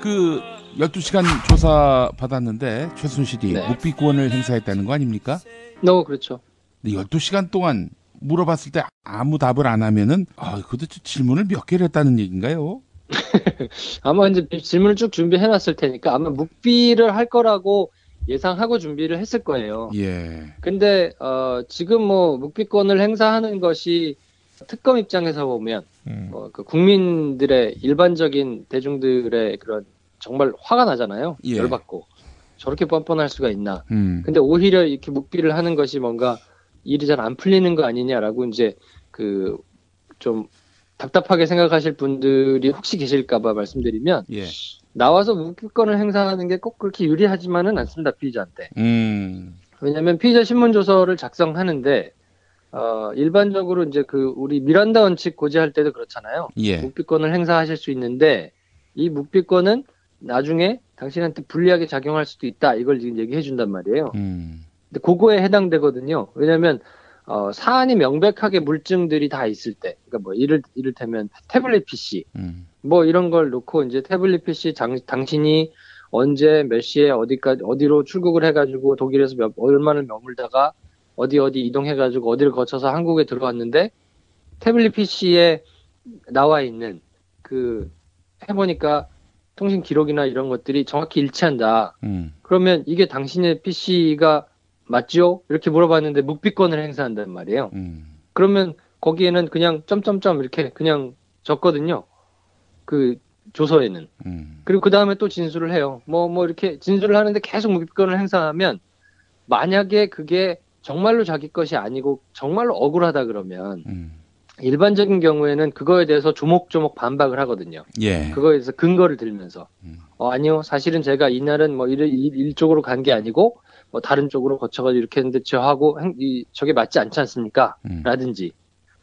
그 12시간 조사 받았는데 최순실이 네. 묵비권을 행사했다는 거 아닙니까? 그렇죠. 근데 12시간 동안 물어봤을 때 아무 답을 안 하면은 그것도 질문을 몇 개를 했다는 얘기인가요? 아마 이제 질문을 쭉 준비해놨을 테니까 아마 묵비를 할 거라고 예상하고 준비를 했을 거예요. 예. 근데 지금 뭐 묵비권을 행사하는 것이 특검 입장에서 보면 그 국민들의 일반적인 대중들의 그런 정말 화가 나잖아요. 예. 열받고 저렇게 뻔뻔할 수가 있나. 근데 근데 오히려 이렇게 묵비를 하는 것이 뭔가 일이 잘 안 풀리는 거 아니냐라고 이제 그 좀 답답하게 생각하실 분들이 혹시 계실까봐 말씀드리면 예. 나와서 묵비권을 행사하는 게 꼭 그렇게 유리하지만은 않습니다, 피의자한테. 왜냐하면 피의자 신문 조서를 작성하는데 일반적으로 이제 그 우리 미란다 원칙 고지할 때도 그렇잖아요. 예. 묵비권을 행사하실 수 있는데 이 묵비권은 나중에 당신한테 불리하게 작용할 수도 있다. 이걸 지금 얘기해 준단 말이에요. 근데 그거에 해당되거든요. 왜냐하면 사안이 명백하게 물증들이 다 있을 때, 그러니까 뭐 이를테면 태블릿 PC, 뭐 이런 걸 놓고 이제 태블릿 PC 당신이 언제 몇 시에 어디로 출국을 해가지고 독일에서 얼마나 머물다가 어디 이동해가지고 어디를 거쳐서 한국에 들어왔는데 태블릿 PC에 나와 있는 해보니까 통신 기록이나 이런 것들이 정확히 일치한다. 그러면 이게 당신의 PC가 맞죠? 이렇게 물어봤는데 묵비권을 행사한단 말이에요. 그러면 거기에는 그냥 점점점 이렇게 그냥 적거든요. 그 조서에는. 그리고 그 다음에 또 진술을 해요. 뭐 이렇게 진술을 하는데 계속 묵비권을 행사하면 만약에 그게 정말로 자기 것이 아니고 정말로 억울하다 그러면 일반적인 경우에는 그거에 대해서 조목조목 반박을 하거든요. 예. 그거에 대해서 근거를 들면서 아니요, 사실은 제가 이날은 뭐 이쪽으로 간 게 아니고 뭐 다른 쪽으로 거쳐가지고 이렇게 했는데 저하고 저게 맞지 않지 않습니까? 라든지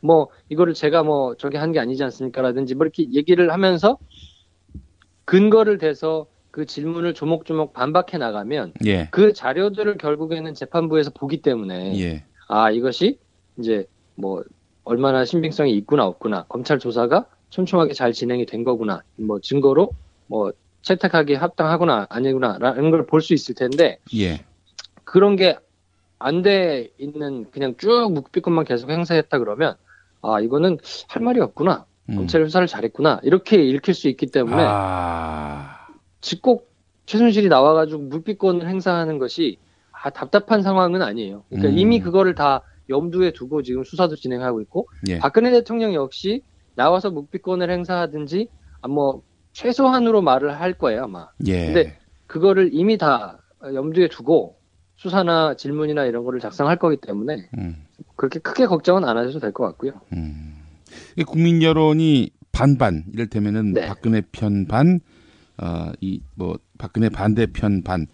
뭐 이거를 제가 뭐 저게 한 게 아니지 않습니까? 라든지 뭐 이렇게 얘기를 하면서 근거를 대서 그 질문을 조목조목 반박해 나가면 예. 그 자료들을 결국에는 재판부에서 보기 때문에 예. 이것이 이제 뭐 얼마나 신빙성이 있구나 없구나, 검찰 조사가 촘촘하게 잘 진행이 된 거구나, 뭐 증거로 뭐 채택하기 합당하구나 아니구나라는 걸 볼 수 있을 텐데 예. 그런 게 안 돼 있는 그냥 쭉 묵비권만 계속 행사했다 그러면 이거는 할 말이 없구나, 검찰 수사를 잘했구나 이렇게 읽힐 수 있기 때문에 꼭 최순실이 나와가지고 묵비권을 행사하는 것이 답답한 상황은 아니에요. 그러니까 이미 그거를 다 염두에 두고 지금 수사도 진행하고 있고 예. 박근혜 대통령 역시 나와서 묵비권을 행사하든지 뭐 최소한으로 말을 할 거예요 아마. 예. 근데 그거를 이미 다 염두에 두고 수사나 질문이나 이런 거를 작성할 거기 때문에 그렇게 크게 걱정은 안 하셔도 될 것 같고요. 국민 여론이 반반, 이를테면은 네. 박근혜 편 반, 박근혜 반대편 반,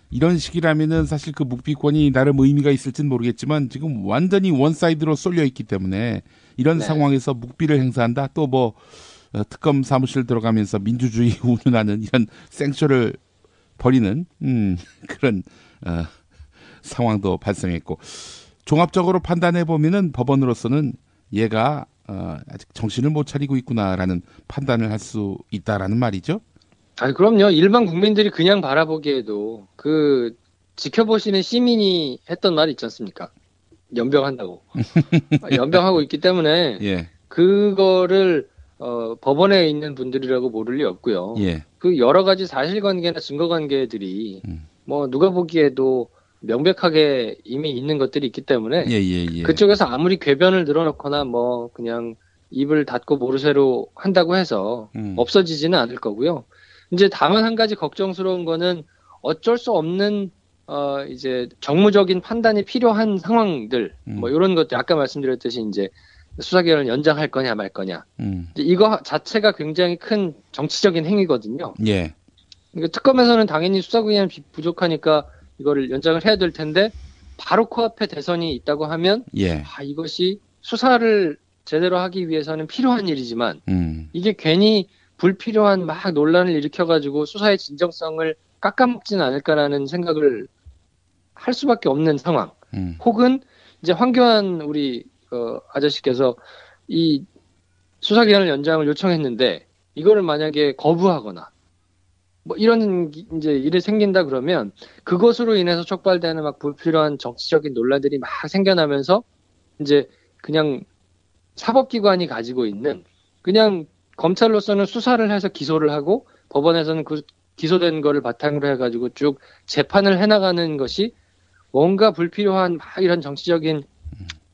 이런 식이라면은 사실 그 묵비권이 나름 의미가 있을지는 모르겠지만 지금 완전히 원사이드로 쏠려 있기 때문에 이런 네. 상황에서 묵비를 행사한다, 또 특검 사무실 들어가면서 민주주의 운운하는 이런 생쇼를 벌이는 그런 상황도 발생했고, 종합적으로 판단해 보면은 법원으로서는 얘가 아직 정신을 못 차리고 있구나라는 판단을 할 수 있다라는 말이죠. 그럼요. 일반 국민들이 그냥 바라보기에도 지켜보시는 시민이 했던 말이 있지 않습니까? 연병한다고. 연병하고 있기 때문에 예. 그거를 법원에 있는 분들이라고 모를 리 없고요. 예. 그 여러 가지 사실관계나 증거관계들이 뭐 누가 보기에도 명백하게 이미 있는 것들이 있기 때문에 예. 그쪽에서 아무리 궤변을 늘어놓거나 뭐 그냥 입을 닫고 모르쇠로 한다고 해서 없어지지는 않을 거고요. 이제 다만 한 가지 걱정스러운 거는 어쩔 수 없는 이제 정무적인 판단이 필요한 상황들, 뭐 이런 것들, 아까 말씀드렸듯이 이제 수사기간을 연장할 거냐 말 거냐. 이거 자체가 굉장히 큰 정치적인 행위거든요. 예. 그러니까 특검에서는 당연히 수사기간이 부족하니까 이거를 연장을 해야 될 텐데 바로 코앞에 대선이 있다고 하면 예. 이것이 수사를 제대로 하기 위해서는 필요한 일이지만 이게 괜히 불필요한 막 논란을 일으켜가지고 수사의 진정성을 깎아먹지는 않을까라는 생각을 할 수밖에 없는 상황. 혹은 이제 황교안 우리 아저씨께서 이 수사기간을 연장을 요청했는데 이거를 만약에 거부하거나 뭐 이런 이제 일이 생긴다 그러면 그것으로 인해서 촉발되는 막 불필요한 정치적인 논란들이 막 생겨나면서 이제 그냥 사법기관이 가지고 있는 그냥 검찰로서는 수사를 해서 기소를 하고 법원에서는 그 기소된 거를 바탕으로 해가지고 쭉 재판을 해나가는 것이 뭔가 불필요한 막 이런 정치적인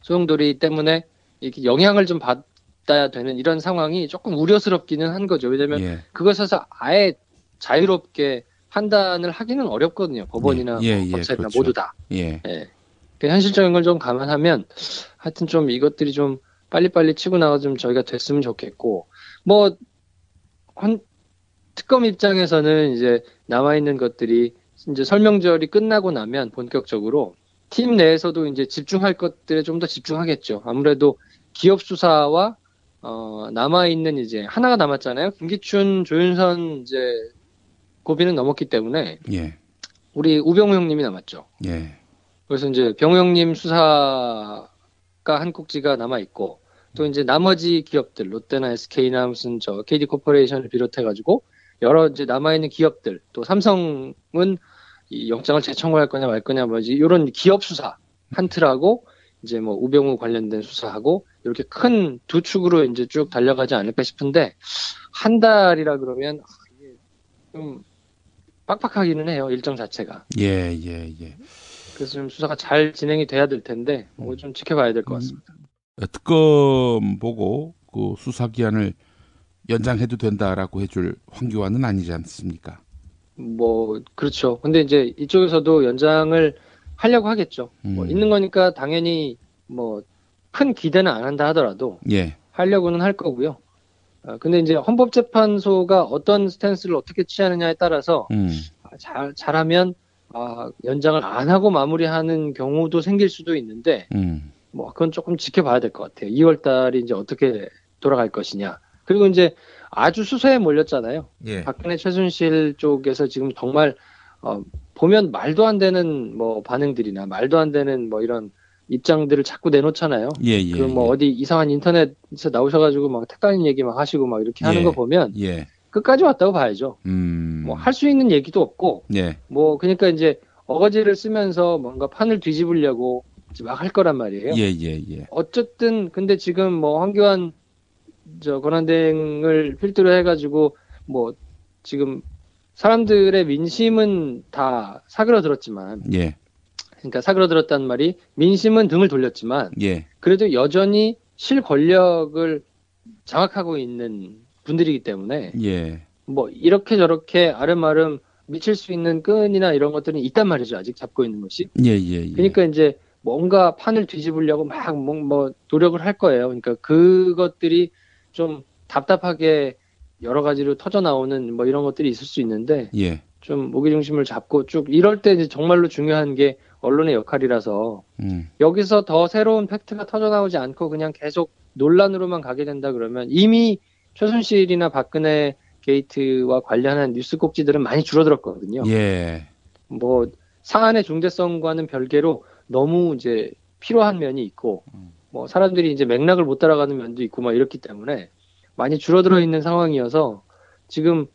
소용돌이 때문에 이렇게 영향을 좀 받아야 되는 이런 상황이 조금 우려스럽기는 한 거죠. 왜냐하면 예. 그것에서 아예 자유롭게 판단을 하기는 어렵거든요. 법원이나 예, 뭐 예, 검찰이나 그렇죠. 모두 다. 예. 예. 그 현실적인 걸 좀 감안하면 하여튼 좀 이것들이 좀 빨리빨리 치고 나가 좀 저희가 됐으면 좋겠고 뭐 특검 입장에서는 이제 남아있는 것들이 이제 설명절이 끝나고 나면 본격적으로 팀 내에서도 이제 집중할 것들에 좀 더 집중하겠죠. 아무래도 기업 수사와 남아있는 이제 하나가 남았잖아요. 김기춘, 조윤선 이제 고비는 넘었기 때문에 예. 우리 우병우 형님이 남았죠. 예. 그래서 이제 병우 형님 수사가 한 꼭지가 남아있고 또 이제 나머지 기업들 롯데나 SK나 무슨 저 KD 코퍼레이션을 비롯해가지고 여러 이제 남아있는 기업들 또 삼성은 이 영장을 재청구할 거냐 말 거냐 뭐지 이런 기업 수사 한 틀하고 이제 뭐 우병우 관련된 수사하고 이렇게 큰 두 축으로 이제 쭉 달려가지 않을까 싶은데 한 달이라 그러면 이게 좀 빡빡하기는 해요 일정 자체가. 예, 예, 예. 그래서 좀 수사가 잘 진행이 돼야 될 텐데 뭐 좀 지켜봐야 될 것 같습니다. 특검 보고 그 수사 기한을 연장해도 된다라고 해줄 황교안은 아니지 않습니까? 뭐 그렇죠. 근데 이제 이쪽에서도 연장을 하려고 하겠죠. 뭐 있는 거니까 당연히 뭐 큰 기대는 안 한다 하더라도 예. 하려고는 할 거고요. 근데 이제 헌법재판소가 어떤 스탠스를 어떻게 취하느냐에 따라서 잘하면 연장을 안 하고 마무리하는 경우도 생길 수도 있는데 뭐 그건 조금 지켜봐야 될 것 같아요. 2월 달이 이제 어떻게 돌아갈 것이냐. 그리고 이제 아주 수세에 몰렸잖아요. 예. 박근혜 최순실 쪽에서 지금 정말 보면 말도 안 되는 뭐 반응들이나 말도 안 되는 뭐 이런 입장들을 자꾸 내놓잖아요. 예, 예. 그 뭐 어디 이상한 인터넷에서 나오셔가지고 막 택다른 얘기 막 하시고 막 이렇게 하는 거 보면 예. 끝까지 왔다고 봐야죠. 뭐 할 수 있는 얘기도 없고 예. 뭐 그러니까 이제 어거지를 쓰면서 뭔가 판을 뒤집으려고 막 할 거란 말이에요. 예, 예, 예. 어쨌든 근데 지금 뭐 황교안 저 권한대행을 필두로 해가지고 뭐 지금 사람들의 민심은 다 사그러들었지만, 예. 그러니까 사그러들었다는 말이 민심은 등을 돌렸지만, 예. 그래도 여전히 실 권력을 장악하고 있는 분들이기 때문에, 예. 뭐 이렇게 저렇게 아름아름 미칠 수 있는 끈이나 이런 것들은 있단 말이죠. 아직 잡고 있는 것이. 예, 예, 예. 그러니까 이제 뭔가 판을 뒤집으려고 막 뭐 노력을 할 거예요. 그러니까 그것들이 좀 답답하게 여러 가지로 터져 나오는 뭐 이런 것들이 있을 수 있는데 예. 좀 무게중심을 잡고 쭉 이럴 때 이제 정말로 중요한 게 언론의 역할이라서 여기서 더 새로운 팩트가 터져 나오지 않고 그냥 계속 논란으로만 가게 된다 그러면 이미 최순실이나 박근혜 게이트와 관련한 뉴스 꼭지들은 많이 줄어들었거든요. 예. 뭐 사안의 중대성과는 별개로 너무 이제 필요한 면이 있고 뭐 사람들이 이제 맥락을 못 따라가는 면도 있고 막 이렇기 때문에 많이 줄어들어 있는 상황이어서 지금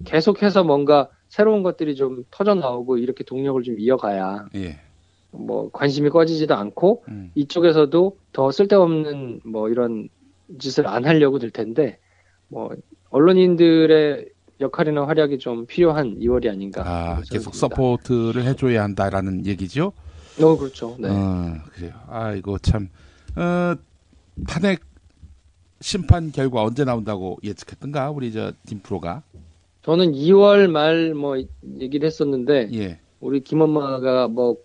계속해서 뭔가 새로운 것들이 좀 터져 나오고 이렇게 동력을 좀 이어가야 예. 뭐 관심이 꺼지지도 않고 이쪽에서도 더 쓸데없는 뭐 이런 짓을 안 하려고 들 텐데 뭐 언론인들의 역할이나 활약이 좀 필요한 2월이 아닌가. 계속 서포트를 해줘야 한다라는 얘기죠. 그렇죠. 네. 그래요. 이거 참 탄핵 심판 결과 언제 나온다고 예측했던가 우리 저 김프로가. 저는 2월 말 뭐 얘기를 했었는데 예. 우리 김엄마가 뭐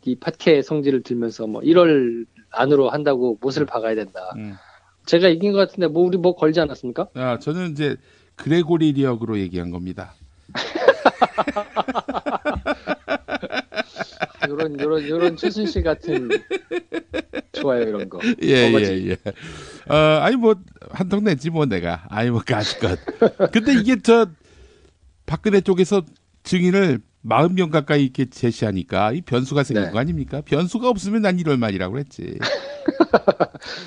이 파케 성질을 들면서 뭐 1월 안으로 한다고 못을 박아야 된다. 제가 이긴 것 같은데 뭐 우리 뭐 걸지 않았습니까? 저는 이제 그레고리 리역으로 얘기한 겁니다. 요런 최순실 같은 좋아요 이런 거. 예. 아니 뭐 한통 냈지 뭐 내가. 뭐 가시것. 근데 이게 저 박근혜 쪽에서 증인을 40명 가까이 이렇게 제시하니까 이 변수가 생긴 거 아닙니까? 변수가 없으면 난 1월 말이라고 그랬지.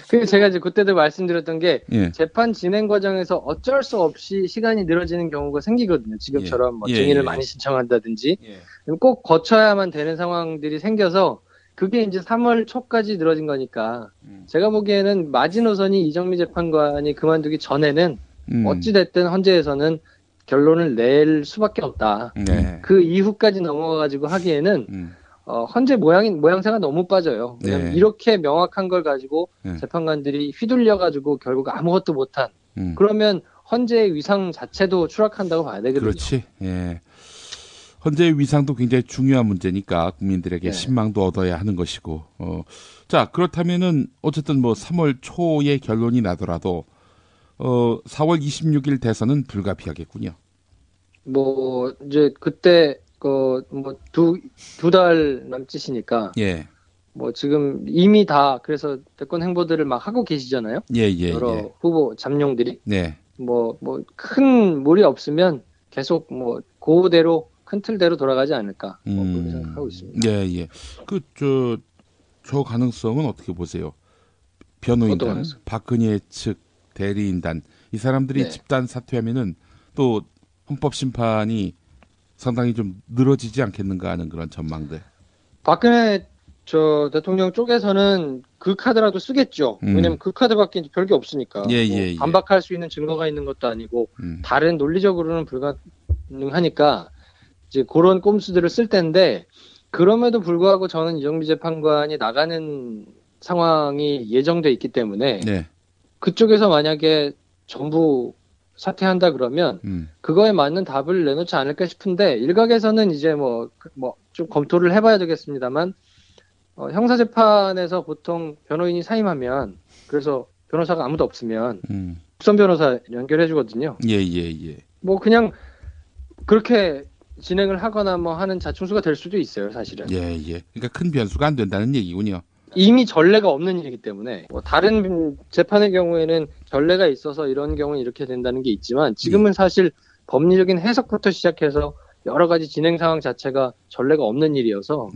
그 제가 이제 그때도 말씀드렸던 게 예. 재판 진행 과정에서 어쩔 수 없이 시간이 늘어지는 경우가 생기거든요. 지금처럼 뭐 증인을 많이 신청한다든지 꼭 거쳐야만 되는 상황들이 생겨서 그게 이제 3월 초까지 늘어진 거니까 제가 보기에는 마지노선이 이정미 재판관이 그만두기 전에는 어찌됐든 헌재에서는 결론을 낼 수밖에 없다. 그 이후까지 넘어가가지고 하기에는 헌재 모양새가 너무 빠져요. 왜냐면 이렇게 명확한 걸 가지고 재판관들이 휘둘려가지고 결국 아무것도 못한. 그러면 헌재의 위상 자체도 추락한다고 봐야 되거든요. 그렇지. 예. 헌재의 위상도 굉장히 중요한 문제니까 국민들에게 신망도 얻어야 하는 것이고. 자, 그렇다면은 어쨌든 뭐 3월 초에 결론이 나더라도 4월 26일 대선은 불가피하겠군요. 뭐 이제 그때 뭐 두 달 남짓이니까. 뭐 지금 이미 다 그래서 대권 행보들을 막 하고 계시잖아요. 여러 후보 잠룡들이. 뭐 큰 무리 없으면 계속 뭐 그대로 큰 틀대로 돌아가지 않을까 그렇게 생각하고 있습니다. 저 가능성은 어떻게 보세요? 변호인단, 박근혜 측 대리인단 이 사람들이 집단 사퇴하면은 또 헌법심판이 상당히 좀 늘어지지 않겠는가 하는 그런 전망들. 박근혜 대통령 쪽에서는 그 카드라도 쓰겠죠. 왜냐면 그 카드밖에 별게 없으니까. 반박할 수 있는 증거가 있는 것도 아니고 다른 논리적으로는 불가능하니까 이제 그런 꼼수들을 쓸 텐데 그럼에도 불구하고 저는 이정미 재판관이 나가는 상황이 예정돼 있기 때문에 그쪽에서 만약에 전부 사퇴한다 그러면 그거에 맞는 답을 내놓지 않을까 싶은데 일각에서는 이제 뭐 좀 검토를 해봐야 되겠습니다만 형사재판에서 보통 변호인이 사임하면 그래서 변호사가 아무도 없으면 국선 변호사 연결해 주거든요. 뭐 그냥 그렇게 진행을 하거나 뭐 하는 자충수가 될 수도 있어요, 사실은. 그러니까 큰 변수가 안 된다는 얘기군요. 이미 전례가 없는 일이기 때문에 뭐 다른 재판의 경우에는 전례가 있어서 이런 경우는 이렇게 된다는 게 있지만 지금은 사실 법리적인 해석부터 시작해서 여러 가지 진행 상황 자체가 전례가 없는 일이어서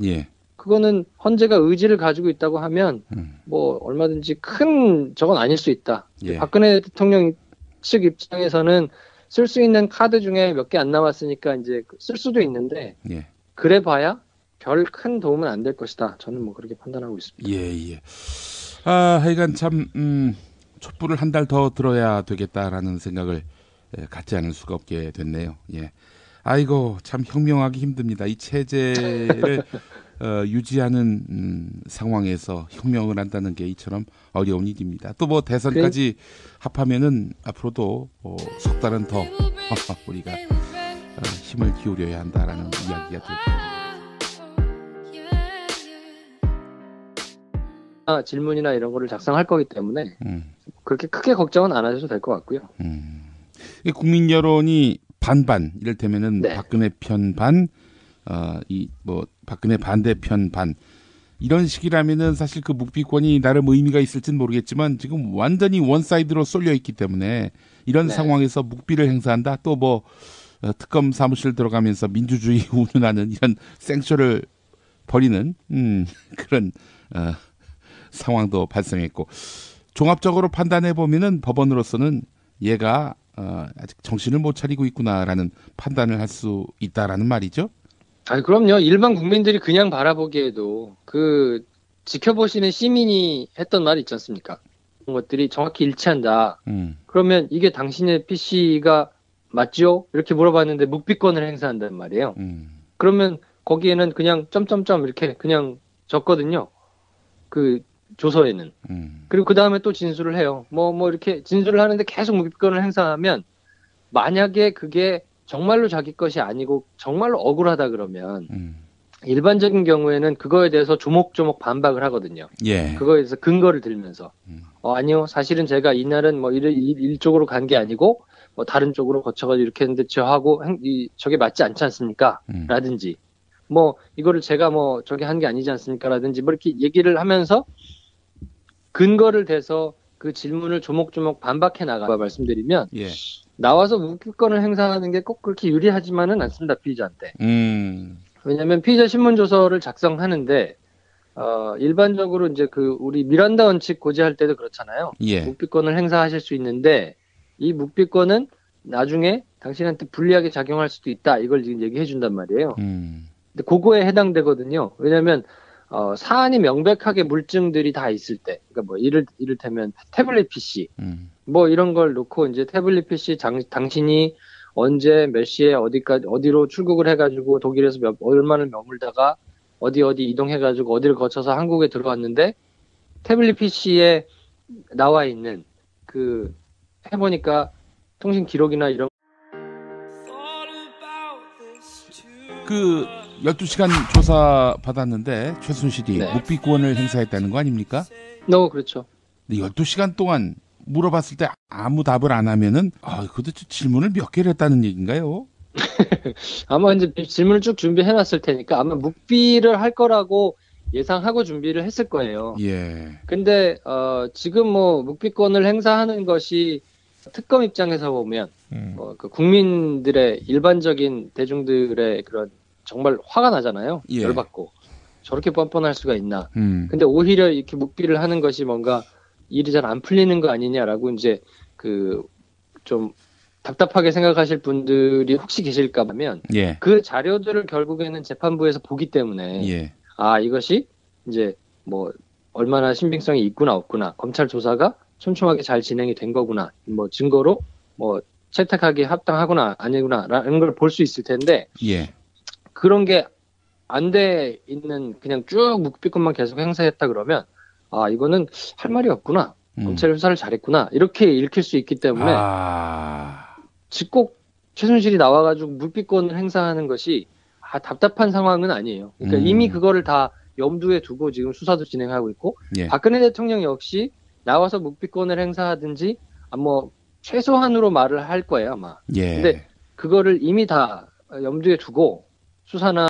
그거는 헌재가 의지를 가지고 있다고 하면 뭐 얼마든지 큰 적은 아닐 수 있다. 박근혜 대통령 측 입장에서는 쓸 수 있는 카드 중에 몇 개 안 남았으니까 이제 쓸 수도 있는데 그래봐야 별 큰 도움은 안 될 것이다. 저는 뭐 그렇게 판단하고 있습니다. 하여간 참 촛불을 한 달 더 들어야 되겠다라는 생각을 갖지 않을 수가 없게 됐네요. 아이고 참 혁명하기 힘듭니다. 이 체제를 유지하는 상황에서 혁명을 한다는 게 이처럼 어려운 일입니다. 또 뭐 대선까지 합하면은 앞으로도 석 달은 더 우리가 힘을 기울여야 한다라는 이야기가 될 겁니다. 질문이나 이런 거를 작성할 거기 때문에 그렇게 크게 걱정은 안 하셔도 될 것 같고요. 국민 여론이 반반 이를테면은 박근혜 편 반, 박근혜 반대편 반 이런 식이라면은 사실 그 묵비권이 나름 의미가 있을지는 모르겠지만 지금 완전히 원사이드로 쏠려 있기 때문에 이런 상황에서 묵비를 행사한다 또 뭐 특검 사무실 들어가면서 민주주의 운운하는 이런 생쇼를 벌이는 그런 상황도 발생했고 종합적으로 판단해 보면은 법원으로서는 얘가 아직 정신을 못 차리고 있구나라는 판단을 할 수 있다라는 말이죠. 그럼요. 일반 국민들이 그냥 바라보기에도 그 지켜보시는 시민이 했던 말이 있지 않습니까? 그런 것들이 정확히 일치한다. 그러면 이게 당신의 PC가 맞죠? 이렇게 물어봤는데 묵비권을 행사한단 말이에요. 그러면 거기에는 그냥 점점점 이렇게 그냥 적거든요. 그 조서에는. 그리고 그 다음에 또 진술을 해요. 뭐 이렇게 진술을 하는데 계속 묵비권을 행사하면 만약에 그게 정말로 자기 것이 아니고 정말로 억울하다 그러면 일반적인 경우에는 그거에 대해서 조목조목 반박을 하거든요. 그거에 대해서 근거를 들면서 아니요 사실은 제가 이날은 뭐 이쪽으로 간 게 아니고 뭐 다른 쪽으로 거쳐가지고 이렇게 했는데 저하고 저게 맞지 않지 않습니까? 라든지 뭐 이거를 제가 뭐 저게 한 게 아니지 않습니까? 라든지 뭐 이렇게 얘기를 하면서 근거를 대서 그 질문을 조목조목 반박해 나가 말씀드리면 나와서 묵비권을 행사하는 게 꼭 그렇게 유리하지만은 않습니다. 피의자한테. 왜냐하면 피의자 신문조서를 작성하는데 일반적으로 이제 그 우리 미란다 원칙 고지할 때도 그렇잖아요. 예. 묵비권을 행사하실 수 있는데 이 묵비권은 나중에 당신한테 불리하게 작용할 수도 있다. 이걸 지금 얘기해 준단 말이에요. 근데 그거에 해당되거든요. 왜냐하면 사안이 명백하게 물증들이 다 있을 때, 그러니까 뭐 이를테면 태블릿 PC, 뭐 이런 걸 놓고 이제 태블릿 PC 당신이 언제 몇 시에 어디로 출국을 해가지고 독일에서 얼마나 머물다가 어디 이동해가지고 어디를 거쳐서 한국에 들어왔는데 태블릿 PC에 나와 있는 그 해보니까 통신 기록이나 이런 그 12시간 조사 받았는데 최순실이 네. 묵비권을 행사했다는 거 아닙니까? 그렇죠. 근데 12시간 동안 물어봤을 때 아무 답을 안 하면은 그것도 질문을 몇 개를 했다는 얘기인가요? 아마 이제 질문을 쭉 준비해놨을 테니까 아마 묵비를 할 거라고 예상하고 준비를 했을 거예요. 예. 근데 지금 뭐 묵비권을 행사하는 것이 특검 입장에서 보면 그 국민들의 일반적인 대중들의 그런 정말 화가 나잖아요. 예. 열받고 저렇게 뻔뻔할 수가 있나. 근데 오히려 이렇게 묵비를 하는 것이 뭔가 일이 잘 안 풀리는 거 아니냐라고 이제 그 좀 답답하게 생각하실 분들이 혹시 계실까 하면 예. 그 자료들을 결국에는 재판부에서 보기 때문에 예. 이것이 이제 뭐 얼마나 신빙성이 있구나 없구나 검찰 조사가 촘촘하게 잘 진행이 된 거구나 뭐 증거로 뭐 채택하기 합당하구나 아니구나라는 걸 볼 수 있을 텐데 예. 그런 게 안 돼 있는 그냥 쭉 묵비권만 계속 행사했다 그러면 이거는 할 말이 없구나 검찰 수사를 잘했구나 이렇게 읽힐 수 있기 때문에 꼭 최순실이 나와가지고 묵비권을 행사하는 것이 답답한 상황은 아니에요. 그러니까 이미 그거를 다 염두에 두고 지금 수사도 진행하고 있고 예. 박근혜 대통령 역시 나와서 묵비권을 행사하든지 뭐 최소한으로 말을 할 거예요 아마. 예. 근데 그거를 이미 다 염두에 두고 수사나